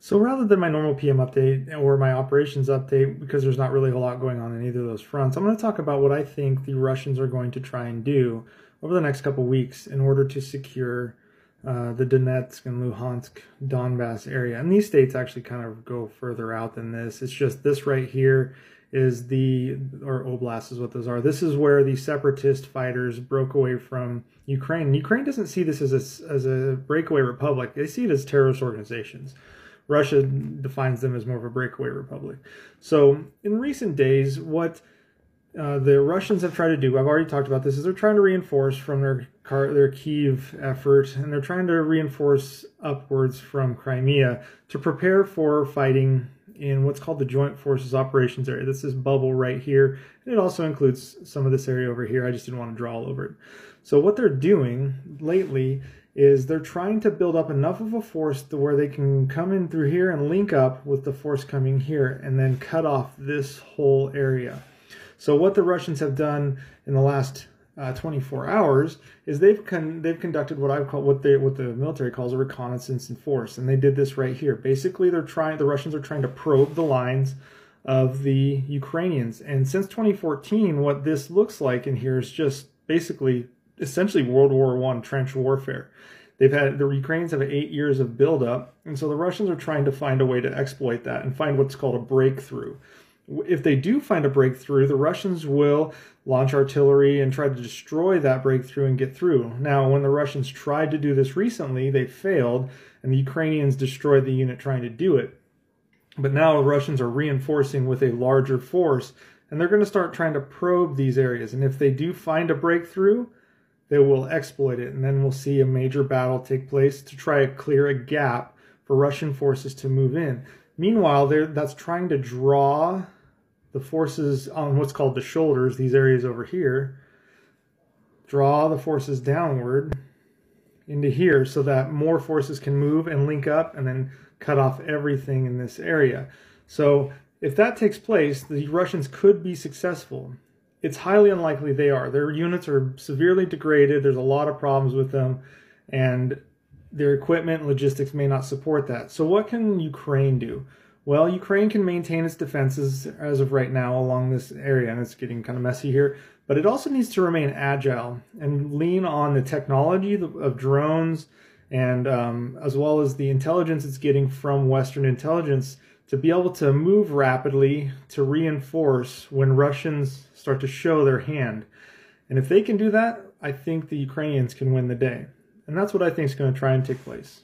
So rather than my normal PM update or my operations update, because there's not really a lot going on in either of those fronts, I'm going to talk about what I think the Russians are going to try and do over the next couple weeks in order to secure the Donetsk and Luhansk Donbass area. And these states actually kind of go further out than this. It's just this right here is or Oblast is what those are. This is where the separatist fighters broke away from Ukraine. Ukraine doesn't see this as a breakaway republic. They see it as terrorist organizations. Russia defines them as more of a breakaway republic. So in recent days, what the Russians have tried to do, I've already talked about this, is they're trying to reinforce from their Kyiv effort, and they're trying to reinforce upwards from Crimea to prepare for fighting in what's called the Joint Forces Operations area. This is bubble right here, and it also includes some of this area over here. I just didn't want to draw all over it. So what they're doing lately is they're trying to build up enough of a force to where they can come in through here and link up with the force coming here and then cut off this whole area. So what the Russians have done in the last 24 hours is they've conducted what the military calls a reconnaissance in force, and they did this right here. Basically, the Russians are trying to probe the lines of the Ukrainians, and since 2014, what this looks like in here is just basically essentially World War I trench warfare. The Ukrainians have 8 years of buildup, and so the Russians are trying to find a way to exploit that and find what's called a breakthrough. If they do find a breakthrough, the Russians will launch artillery and try to destroy that breakthrough and get through. Now, when the Russians tried to do this recently, they failed, and the Ukrainians destroyed the unit trying to do it. But now the Russians are reinforcing with a larger force, and they're going to start trying to probe these areas. And if they do find a breakthrough, they will exploit it, and then we'll see a major battle take place to try to clear a gap for Russian forces to move in. Meanwhile, that's trying to draw the forces on what's called the shoulders, these areas over here, draw the forces downward into here so that more forces can move and link up and then cut off everything in this area. So if that takes place, the Russians could be successful. It's highly unlikely they are. Their units are severely degraded. There's a lot of problems with them, and their equipment and logistics may not support that. So what can Ukraine do? Well, Ukraine can maintain its defenses as of right now along this area, and it's getting kind of messy here, but it also needs to remain agile and lean on the technology of drones and as well as the intelligence it's getting from Western intelligence to be able to move rapidly to reinforce when Russians start to show their hand. And if they can do that, I think the Ukrainians can win the day. And that's what I think is going to try and take place.